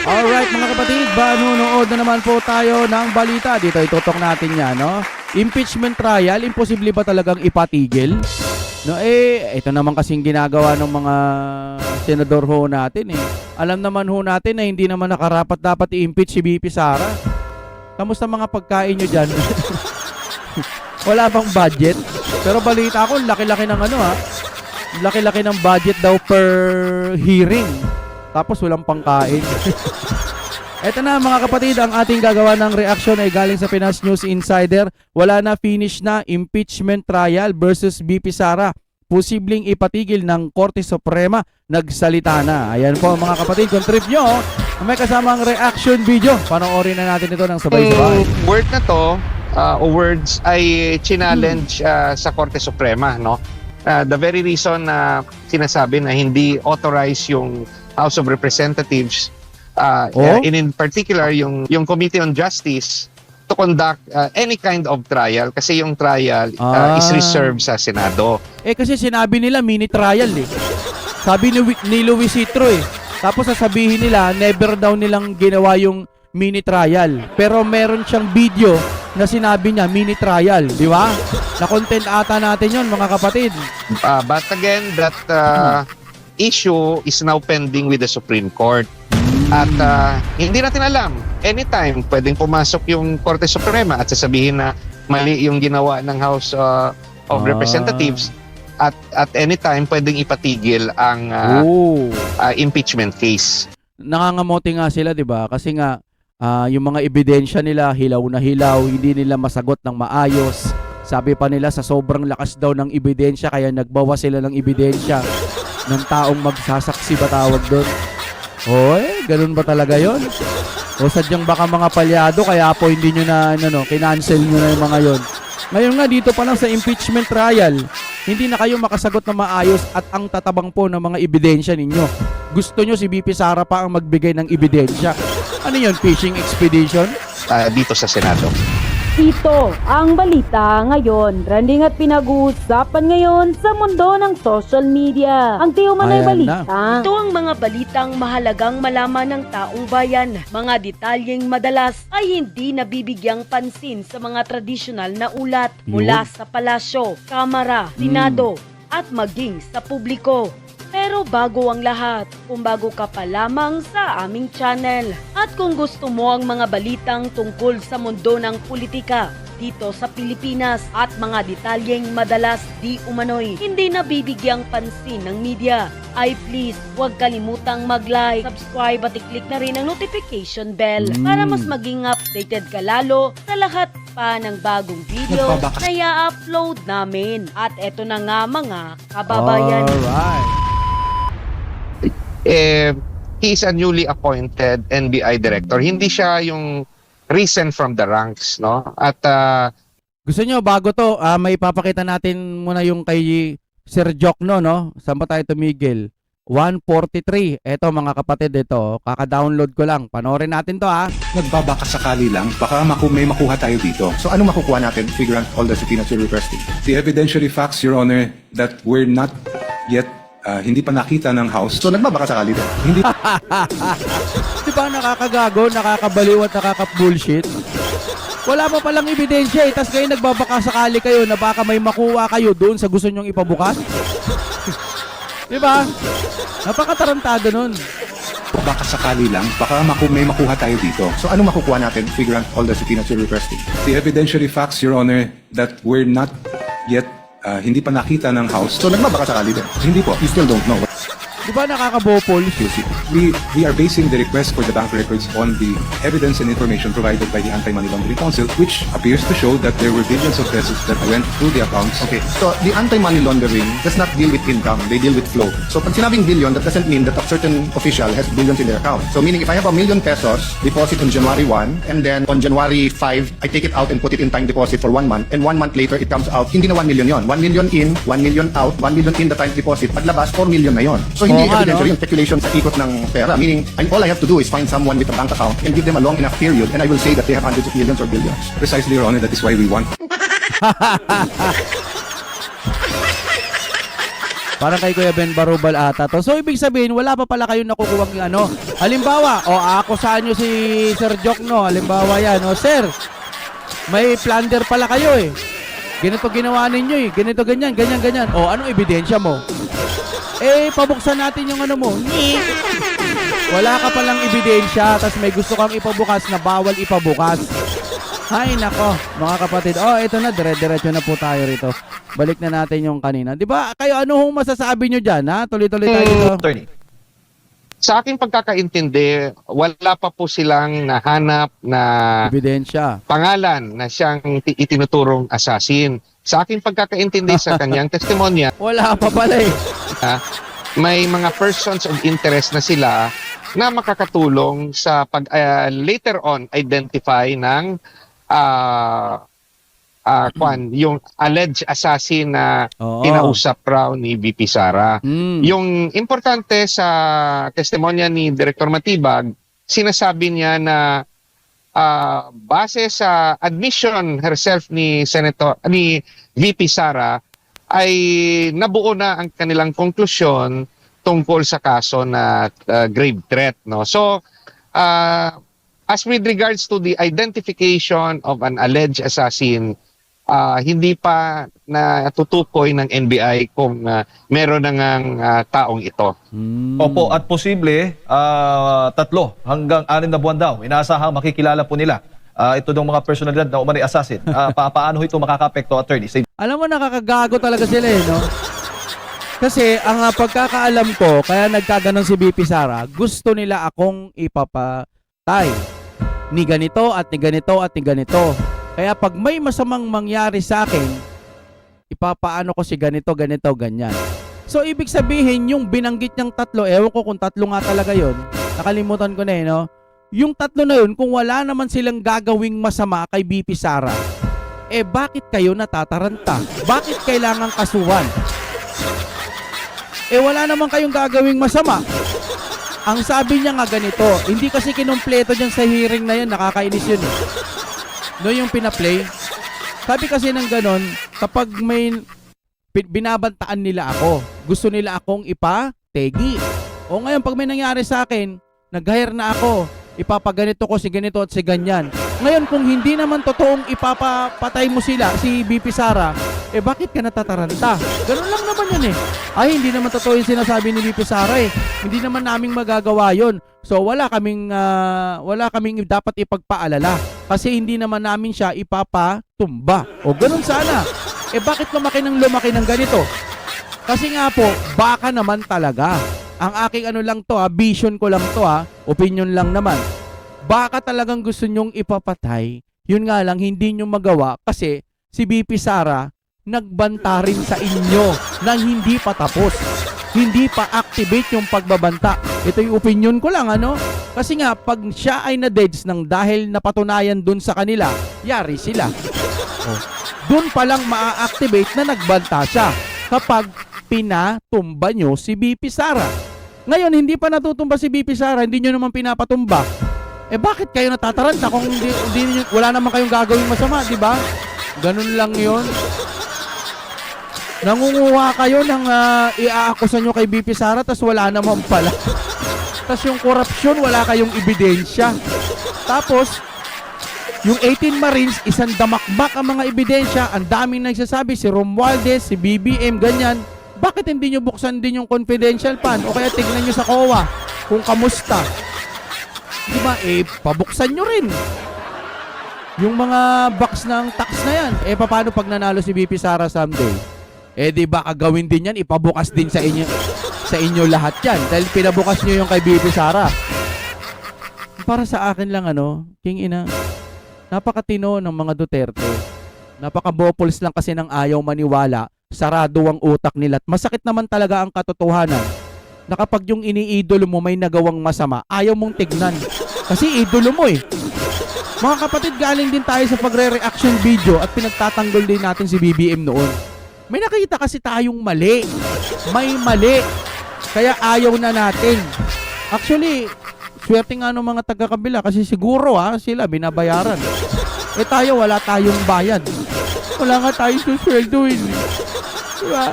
Alright mga kapatid, manunood na naman po tayo ng balita. Dito itutok natin yan, no? Impeachment trial, imposible ba talagang ipatigil? No, ito naman kasing ginagawa ng mga senador ho natin eh. Alam naman ho natin na hindi naman nakarapat dapat i-impeach si VP Sara. Kamusta mga pagkain nyo dyan? Wala bang budget? Pero balita ko, laki-laki ng ano ha. Laki-laki ng budget daw per hearing. Tapos walang pangkain. Eto na mga kapatid, ang ating gagawa ng reaction ay galing sa Pinas News Insider. Wala na, finish na impeachment trial versus VP Sara. Posibleng ipatigil ng Korte Suprema. Nagsalita na. Ayan po mga kapatid, kung trip nyo, may kasamang reaction video. Panoorin na natin ito ng sabay-sabay. Word na to, o words ay challenge sa Korte Suprema, no? The very reason na sinasabi na hindi authorized yung House of Representatives, in particular yung Committee on Justice, to conduct any kind of trial kasi yung trial is reserved sa Senado. Kasi sinabi nila mini trial eh. Sabi ni Luis Citro eh. Tapos sasabihin nila never daw nilang ginawa yung mini trial. Pero meron siyang video na sinabi niya mini trial, di ba? Na-content ata natin yon mga kapatid. But again, that issue is now pending with the Supreme Court. At hindi natin alam, anytime pwedeng pumasok yung Korte Suprema at sasabihin na mali yung ginawa ng House of Representatives, at anytime pwedeng ipatigil ang impeachment case. Nangangamote nga sila, 'di ba? Kasi nga yung mga ebidensya nila hilaw na hilaw, hindi nila masagot ng maayos. Sabi pa nila sa sobrang lakas daw ng ebidensya kaya nagbawas sila ng ebidensya ng taong magsasaksi ba tawag doon. Hoy, ganun ba talaga yon? O sadyang baka mga palyado kaya po hindi nyo na kinancel nyo na yung mga yon. Ngayon nga dito pa lang sa impeachment trial, hindi na kayo makasagot na maayos at ang tatabang po ng mga ebidensya ninyo. Gusto nyo si VP Sara pa ang magbigay ng ebidensya. Ano yon, fishing expedition? Dito sa Senado. Ito ang balita ngayon. Trending at pinag-uusapan ngayon sa mundo ng social media. Ang tiumanay balita. Ito ang mga balitang mahalagang malaman ng taong bayan. Mga detalyeng madalas ay hindi nabibigyang pansin sa mga tradisyonal na ulat mula sa palasyo, kamara, senado at maging sa publiko. Pero bago ang lahat, kung bago ka pa lamang sa aming channel at kung gusto mo ang mga balitang tungkol sa mundo ng politika dito sa Pilipinas at mga detalyeng madalas di umano'y hindi nabibigyang pansin ng media, ay please huwag kalimutang mag-like, subscribe at i-click na rin ang notification bell para mas maging updated ka lalo sa lahat pa ng bagong video na i-upload namin. At eto na nga mga kababayan. Alright. He is a newly appointed NBI director. Hindi siya yung recent from the ranks, no? At Gusto nyo, bago to, may papakita natin muna yung kay Sir Jokno, no? Saan ba tayo tumigil? 143. Eto mga kapatid, ito. Kaka-download ko lang. Panoorin natin to, ha? Nagbabaka sakali lang, baka may makuha tayo dito. So ano makukuha natin, figure out all the subpoenas you're requesting? The evidentiary facts, Your Honor, that we're not yet hindi pa nakita ng House. So nagbabaka sakali din. Hindi Di ba nakakagago, nakakabaliw at nakaka-bullshit? Wala pa palang ebidensya eh, tas kayo nagbabaka sakali kayo na baka may makuha kayo doon sa gusto nyong ipabukas? Di ba? Napakatarantado nun. baka sakali lang, baka may makuha tayo dito. So ano makukuha natin, figure out all the subpoenas you're requesting? The evidentiary facts, Your Honor, that we're not yet hindi pa nakita ng House. So nagbabaka sakali din. Hindi po, you still don't know. Di ba nakakabopol? We are basing the request for the bank records on the evidence and information provided by the Anti-Money Laundering Council, which appears to show that there were billions of pesos that went through the accounts. Okay, so the anti-money laundering does not deal with income, they deal with flow. So pag sinabing billion, that doesn't mean that a certain official has billions in their account. So meaning if I have ₱1 million deposit on January 1, and then on January 5, I take it out and put it in time deposit for 1 month, and 1 month later it comes out, hindi na 1 million yon. 1 million in, 1 million out, 1 million in the time deposit, paglabas 4 million na yon. So hindi evidentiary yung speculation sa ikot ng pera. Meaning, all I have to do is find someone with a bank account and give them a long enough period, and I will say that they have hundreds of millions or billions. Precisely, Your Honor, that is why we want. Parang kay Kuya Ben Barubal ata to. So, ibig sabihin, wala pa pala kayong nakukuha ng ano. Halimbawa, ako saan nyo si Sir Jokno. Halimbawa yan, Sir, may plunder pala kayo eh. Ganito ginawa ninyo eh. Ganito, ganyan, ganyan, ganyan. Anong ebidensya mo? Pabuksan natin yung ano mo. Wala ka palang ebidensya, tapos may gusto kang ipabukas na bawal ipabukas. Ay, nako, mga kapatid. Ito na, dire-diretso na po tayo rito. Balik na natin yung kanina. Di ba, kayo ano hong masasabi nyo dyan, ha? Tuloy-tuloy tayo dito. Attorney. Sa aking pagkakaintindi, wala pa po silang nahanap na Ebidensya. pangalan na siyang itinuturong assassin. Sa aking pagkakaintindi sa kanyang testimonya, Wala pa pala eh. may mga persons of interest na sila na makakatulong sa pag later on identify ng yung alleged assassin na Oo. kinausap raw ni VP Sara. Mm. Yung importante sa testimonya ni Director Matibag, sinasabi niya na base sa admission herself ni VP Sara ay nabuo na ang kanilang konklusyon tungkol sa kaso na grave threat, no. So as with regards to the identification of an alleged assassin, hindi pa natutukoy ng NBI kung meron na ngang taong ito. Mm. Opo, at posible 3 hanggang 6 na buwan daw. Inaasahang makikilala po nila ito ng mga personalidad na umano'y assassin. Paano ito makakapekto, attorney? Alam mo, nakakagago talaga sila eh, no? Kasi ang pagkakaalam ko, kaya nagkaganon si BP Sara, gusto nila akong ipapatay. Ni ganito at ni ganito at ni ganito. Kaya pag may masamang mangyari sa akin, ipapaano ko si ganito, ganito, ganyan. So, ibig sabihin, yung binanggit niyang 3, ewan ko kung 3 nga talaga yon, nakalimutan ko na eh, no? Yung 3 na yun, kung wala naman silang gagawing masama kay BP Sara, bakit kayo natataranta? Bakit kailangang kasuhan? Wala naman kayong gagawing masama. Ang sabi niya nga ganito, hindi kasi kinumpleto dyan sa hearing na yun, nakakainis yun eh. No, yung pinaplay. Sabi kasi ng ganon, kapag may binabantaan nila ako, gusto nila akong ipategi. O ngayon, pag may nangyari sa akin, nag-hire na ako, ipapaganito ko si ganito at si ganyan. Ngayon, kung hindi naman totoong ipapapatay mo sila, si BP Sara, bakit ka natataranta? Ganun lang naman yun eh. Ay, hindi naman totoo yung sinasabi ni BP Sara eh. Hindi naman naming magagawa yun. So, wala kaming dapat ipagpaalala. Kasi hindi naman namin siya ipapatumba. O ganun sana. Bakit lumaki ng ganito? Kasi nga po, baka naman talaga. Ang aking ano lang to vision ko lang to opinion lang naman. Baka talagang gusto nyong ipapatay, yun nga lang hindi nyo magawa kasi si BP Sara nagbanta rin sa inyo na hindi pa tapos. Hindi pa activate yung pagbabanta. Ito yung opinion ko lang Kasi nga pag siya ay na-deads ng dahil napatunayan dun sa kanila, yari sila. Dun pa lang maa-activate na nagbanta siya kapag pinatumba nyo si BP Sara. Ngayon, hindi pa natutumba si BP Sara, hindi nyo naman pinapatumba. Bakit kayo natataranta kung wala naman kayong gagawing masama, di ba? Ganun lang yon. Nangunguha kayo ng iaakusan nyo kay BP Sara, tas wala naman pala. Tas yung korupsyon, wala kayong ebidensya. Tapos, yung 18 Marines, isang damakbak ang mga ebidensya. Ang daming nagsasabi, si Romualdez, si BBM, ganyan. Bakit hindi nyo buksan din yung confidential fund? O kaya tignan nyo sa COA kung kamusta. Di ba? Pabuksan nyo rin. Yung mga box ng tax na yan. Paano pag nanalo si BP Sara someday? Di ba kagawin din yan? Ipabukas din sa inyo lahat yan. Dahil pinabukas nyo yung kay BP Sara. Para sa akin lang King Ina, napakatino ng mga Duterte. Napakabopols lang kasi ng ayaw maniwala. Sarado ang utak nila. At masakit naman talaga ang katotohanan na kapag yung iniidolo mo may nagawang masama, ayaw mong tignan. Kasi idolo mo eh. Mga kapatid, galing din tayo sa pagre-reaction video at pinagtatanggol din natin si BBM noon. May nakita kasi tayong mali. May mali. Kaya ayaw na natin. Actually, swerte nga ng mga taga-kabila kasi siguro sila binabayaran. Tayo wala tayong bayad. Wala nga tayong susweldoin. Diba?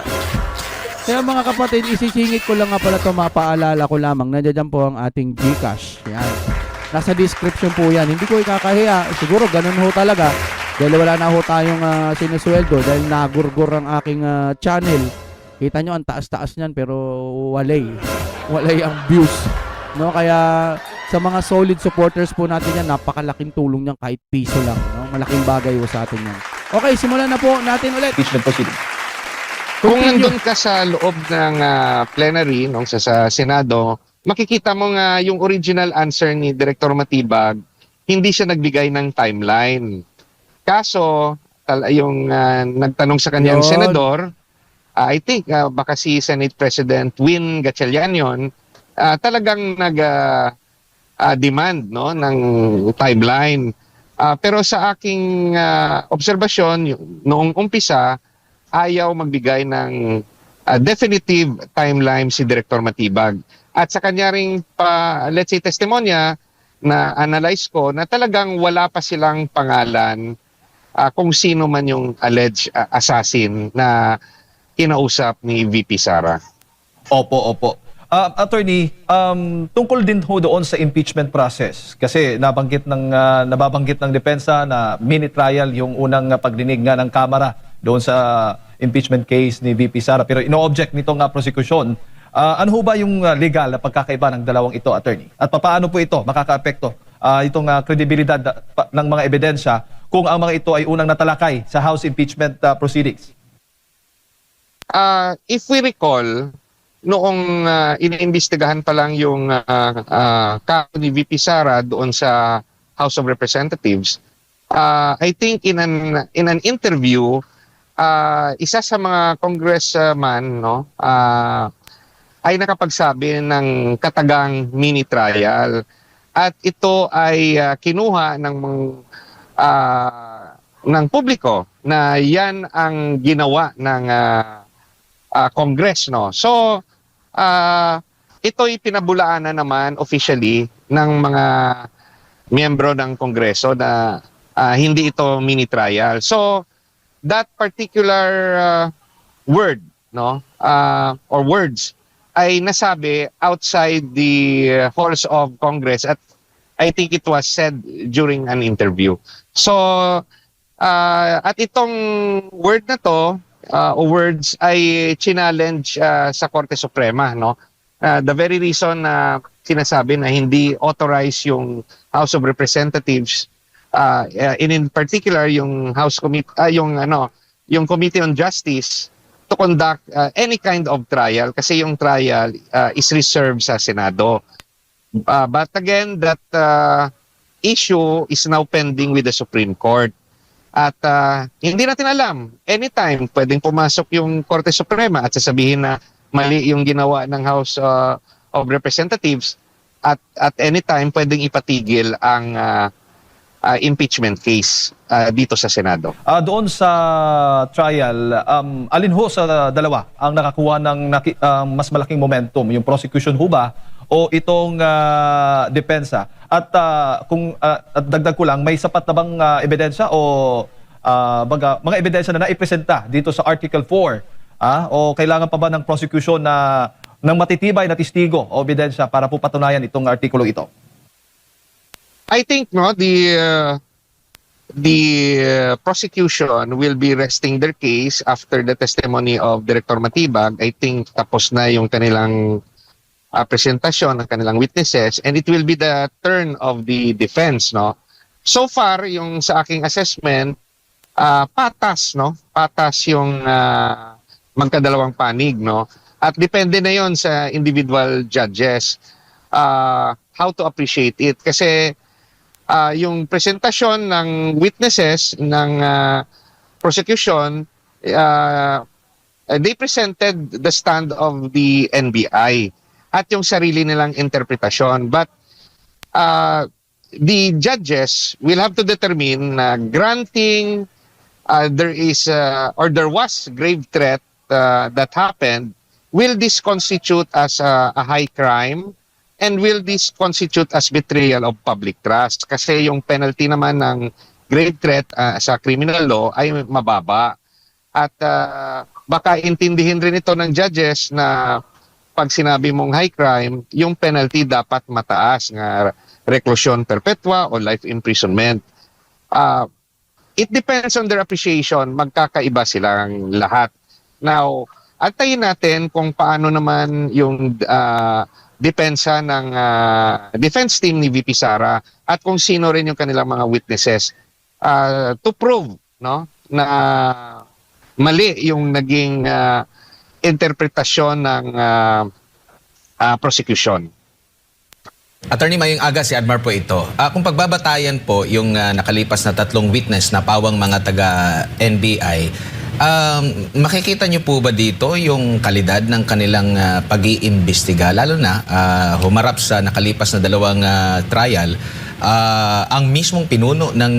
Kaya mga kapatid, isisingit ko lang nga pala ito, mapaalala ko lamang. Nandiyan po ang ating GCash. Yan. Nasa description po yan. Hindi ko ikakahiya. Siguro ganun ho talaga. Dahil wala na ho tayong sinusweldo. Dahil nagurgur ang aking channel. Kita nyo, ang taas-taas niyan pero walay. Walay ang views. No? Kaya sa mga solid supporters po natin yan, napakalaking tulong niyan kahit piso lang. No? Malaking bagay ho sa atin yan. Okay, simulan na po natin ulit. Impeachment proceeding. Kung nandun ka sa loob ng plenary nung sa Senado, makikita mo nga yung original answer ni Director Matibag, hindi siya nagbigay ng timeline. Kaso, yung nagtanong sa kanyang Yun. senador, I think baka si Senate President Win Gatchalian yun, talagang nag-demand no, ng timeline. Pero sa aking obserbasyon, noong umpisa, ayaw magbigay ng definitive timeline si Director Matibag. At sa kanya ring let's say testimonya na analyze ko na talagang wala pa silang pangalan kung sino man yung alleged assassin na kinausap ni VP Sara. Opo. Attorney, tungkol din ho doon sa impeachment process kasi nabanggit nababanggit ng depensa na mini trial yung unang pagdinig nga ng Kamara doon sa impeachment case ni VP Sara, pero ino-object nitong prosecution. Ano ho ba yung legal na pagkakaiba ng dalawang ito, attorney? At paano po ito makakaapekto itong kredibilidad ng mga ebidensya kung ang mga ito ay unang natalakay sa House impeachment proceedings? If we recall, noong iniimbestigahan pa lang yung kaso ni VP Sara doon sa House of Representatives, I think in an interview, isa sa mga congressman ay nakapagsabi ng katagang mini trial, at ito ay kinuha ng publiko na yan ang ginawa ng Congress, no. So ito'y pinabulaanan naman officially ng mga miyembro ng Kongreso na hindi ito mini trial. So that particular word, no, or words ay nasabi outside the halls of Congress, at I think it was said during an interview. So at itong word na to o words ay challenge sa Korte Suprema, no. The very reason na sinasabi na hindi authorized yung House of Representatives, in particular yung yung Committee on Justice, to conduct any kind of trial kasi yung trial is reserved sa Senado. But again, that issue is now pending with the Supreme Court. At hindi natin alam, anytime pwedeng pumasok yung Korte Suprema at sasabihin na mali yung ginawa ng House of Representatives, at any time pwedeng ipatigil ang impeachment case dito sa Senado. Doon sa trial, alin ho sa dalawa ang nakakuha ng mas malaking momentum? Yung prosecution ho ba o itong depensa? At at dagdag ko lang, may sapat na bang ebidensya o mga ebidensya na naipresenta dito sa Article 4? O kailangan pa ba ng prosecution ng matitibay na testigo o ebidensya para po patunayan itong artikulo ito? I think the prosecution will be resting their case after the testimony of Director Matibag. I think tapos na yung kanilang presentasyon ng kanilang witnesses, and it will be the turn of the defense, no. So far yung sa aking assessment, patas, no, patas yung magkadalawang panig, no, at depende na yon sa individual judges how to appreciate it, kasi yung presentasyon ng witnesses ng prosecution, they presented the stand of the NBI at yung sarili nilang interpretasyon. But the judges will have to determine na granting there is or there was grave threat that happened, will this constitute as a high crime, and will this constitute as betrayal of public trust? Kasi yung penalty naman ng grave threat sa criminal law ay mababa. At baka intindihin rin ito ng judges na pag sinabi mong high crime, yung penalty dapat mataas, nga reclusion perpetua o life imprisonment. It depends on their appreciation, magkakaiba silang lahat. Now, antayin natin kung paano naman yung depensa ng defense team ni VP Sara at kung sino rin yung kanilang mga witnesses to prove, no, na mali yung naging interpretasyon ng prosecution. Attorney Mayong Aga, si Admar po ito. Kung pagbabatayan po yung nakalipas na 3 witness na pawang mga taga-NBI, makikita niyo po ba dito yung kalidad ng kanilang pag-iimbestiga? Lalo na humarap sa nakalipas na 2 trial, ang mismong pinuno ng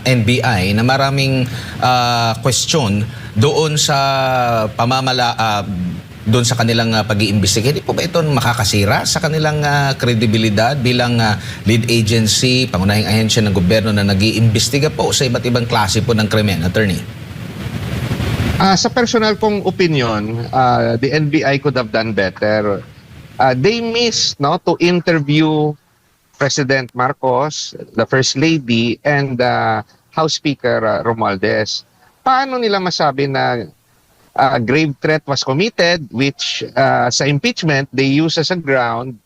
NBI na maraming question doon sa doon sa kanilang pag-iimbestiga. Hindi po ba ito makakasira sa kanilang kredibilidad bilang lead agency, pangunahing ahensya ng gobyerno na nag-iimbestiga po sa iba't ibang klase po ng krimen, attorney? Sa personal kong opinion, the NBI could have done better. They missed, no, to interview President Marcos, the First Lady, and House Speaker Romualdez. Paano nila masabi na grave threat was committed, which sa impeachment they use as a ground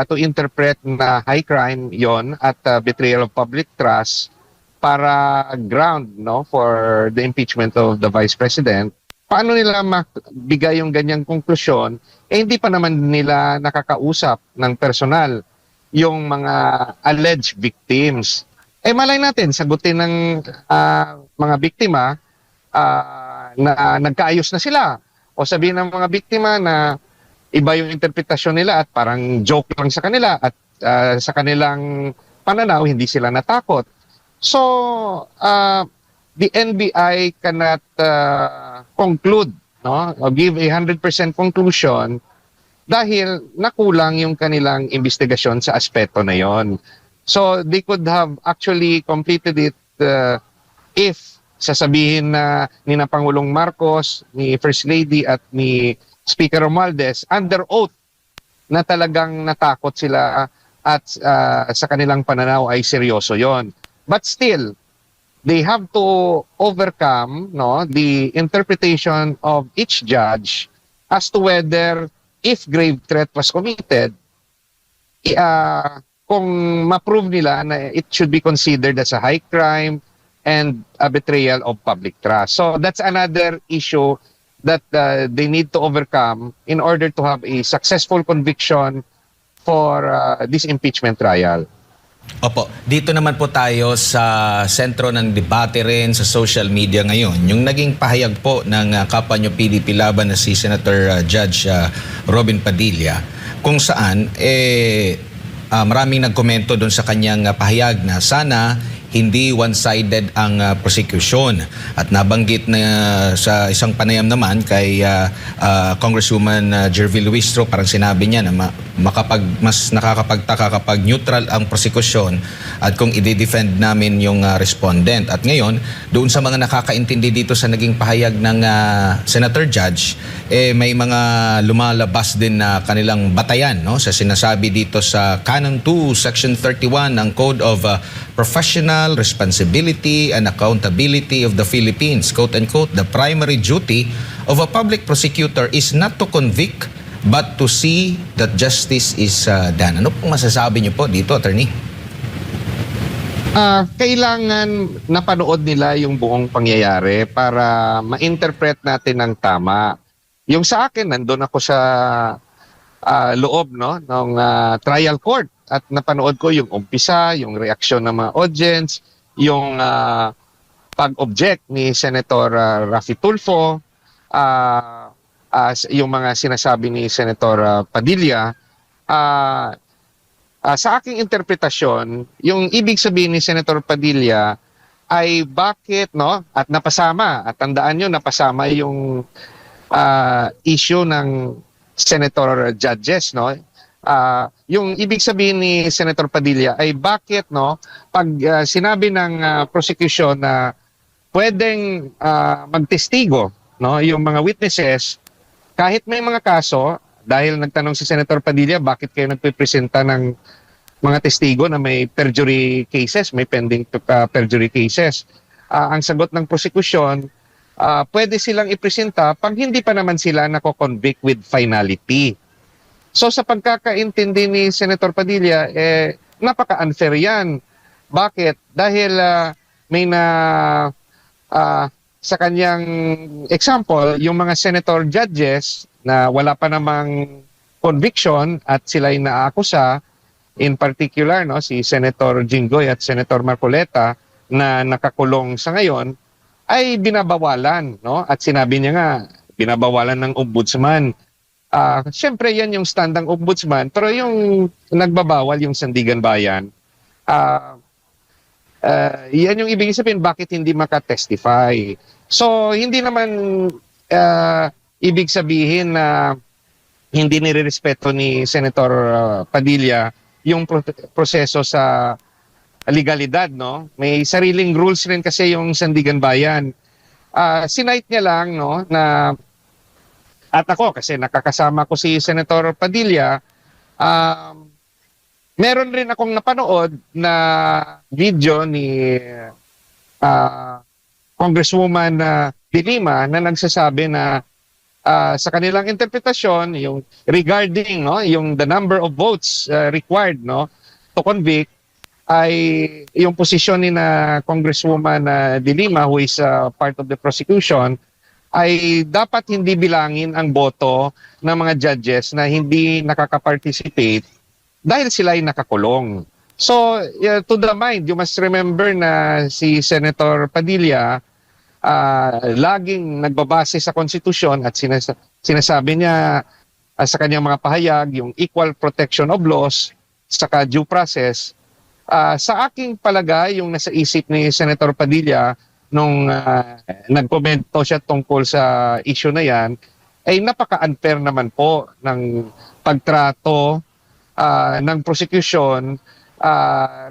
to interpret na high crime yon at betrayal of public trust para ground, no, for the impeachment of the Vice President? Paano nila mabigay yung ganyang konklusyon? Hindi pa naman nila nakakausap ng personal yung mga alleged victims. Malay natin, sagutin ng mga biktima na nagkaayos na sila. O sabihin ng mga biktima na iba yung interpretasyon nila at parang joke lang sa kanila at sa kanilang pananaw, hindi sila natakot. So, the NBI cannot conclude, no, or give a 100% conclusion dahil nakulang yung kanilang investigasyon sa aspeto na yon. So, they could have actually completed it if sasabihin na ni na Pangulong Marcos, ni First Lady at ni Speaker Romualdez under oath na talagang natakot sila at sa kanilang pananaw ay seryoso yon. But still, they have to overcome, no, the interpretation of each judge as to whether if grave threat was committed, kung ma-prove nila na it should be considered as a high crime and a betrayal of public trust. So that's another issue that they need to overcome in order to have a successful conviction for this impeachment trial. Opo, dito naman po tayo sa sentro ng debate rin sa social media ngayon. Yung naging pahayag po ng kapwa nyo PDP laban na si Senator Judge Robin Padilla, kung saan maraming nagkomento doon sa kanyang pahayag na sana hindi one-sided ang prosecution. At nabanggit na sa isang panayam naman kay Congresswoman Jervil Luistro, parang sinabi niya na mas nakakapagtaka kapag neutral ang prosecution at kung i-defend namin yung respondent. At ngayon, doon sa mga nakakaintindi dito sa naging pahayag ng Senator Judge, may mga lumalabas din na kanilang batayan, no, sa sinasabi dito sa Canon 2, Section 31 ng Code of Professional Responsibility and Accountability of the Philippines. Quote-unquote, the primary duty of a public prosecutor is not to convict but to see that justice is done. Ano pong masasabi niyo po dito, attorney? Kailangan napanood nila yung buong pangyayari para ma-interpret natin ng tama. Yung sa akin, nandun ako sa loob, no, ng trial court at napanood ko yung umpisa, yung reaksyon ng mga audience, yung pag-object ni Senator Raffy Tulfo, yung mga sinasabi ni Senator Padilla. Sa aking interpretasyon, yung ibig sabihin ni Senator Padilla ay bakit, no, at napasama, at tandaan nyo, napasama yung issue ng Senator Judges, no. Yung ibig sabihin ni Senator Padilla ay bakit, no, pag sinabi ng prosecution na pwedeng magtestigo no, yung mga witnesses, kahit may mga kaso, dahil nagtanong si Senator Padilla, bakit kayo nagpipresenta ng mga testigo na may perjury cases, may pending perjury cases. Ang sagot ng prosecution, pwede silang ipresenta pag hindi pa naman sila nako-convict with finality. So sa pagkakaintindi ni Senator Padilla, napaka-unfair yan. Bakit? Dahil may sa kanyang example, yung mga senator judges na wala pa namang conviction at sila'y naakusa, in particular no, si Senator Jinggoy at Senator Marcoleta na nakakulong sa ngayon, ay binabawalan. No? At sinabi niya nga, binabawalan ng ombudsman. Siyempre yan yung standang ombudsman, pero yung nagbabawal yung Sandigan Bayan, yan yung ibig sabihin bakit hindi makatestify. So hindi naman ibig sabihin na hindi nirerespeto ni Senator Padilla yung proseso sa legalidad, no? May sariling rules rin kasi yung Sandigan Bayan. Sinight niya lang, no, na at ako kasi nakakasama ko si Senator Padilla, meron rin akong napanood na video ni Congresswoman De Lima na nagsasabi na sa kanilang interpretasyon yung regarding no yung the number of votes required no to convict ay yung posisyon ni na Congresswoman De Lima, who is part of the prosecution, ay dapat hindi bilangin ang boto ng mga judges na hindi nakaka-participate dahil sila ay nakakulong. So, to the mind, you must remember na si Senator Padilla laging nagbabase sa konstitusyon at sinasabi niya sa kanyang mga pahayag yung equal protection of laws saka due process. Sa aking palagay, yung nasa isip ni Senator Padilla nung nagkomento siya tungkol sa issue na yan, ay napaka-unfair naman po ng pagtrato ng prosecution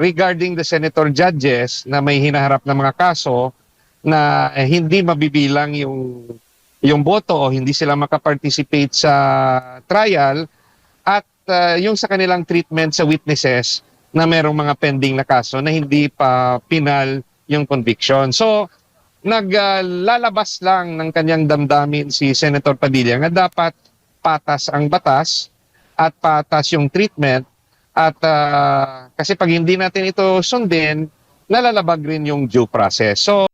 regarding the senator judges na may hinaharap na mga kaso na hindi mabibilang yung boto o hindi sila makaparticipate sa trial at yung sa kanilang treatment sa witnesses na merong mga pending na kaso na hindi pa pinal yung conviction. So, naglalabas lang ng kanyang damdamin si Senator Padilla nga dapat patas ang batas at patas yung treatment at kasi pag hindi natin ito sundin, nalalabag rin yung due process. So,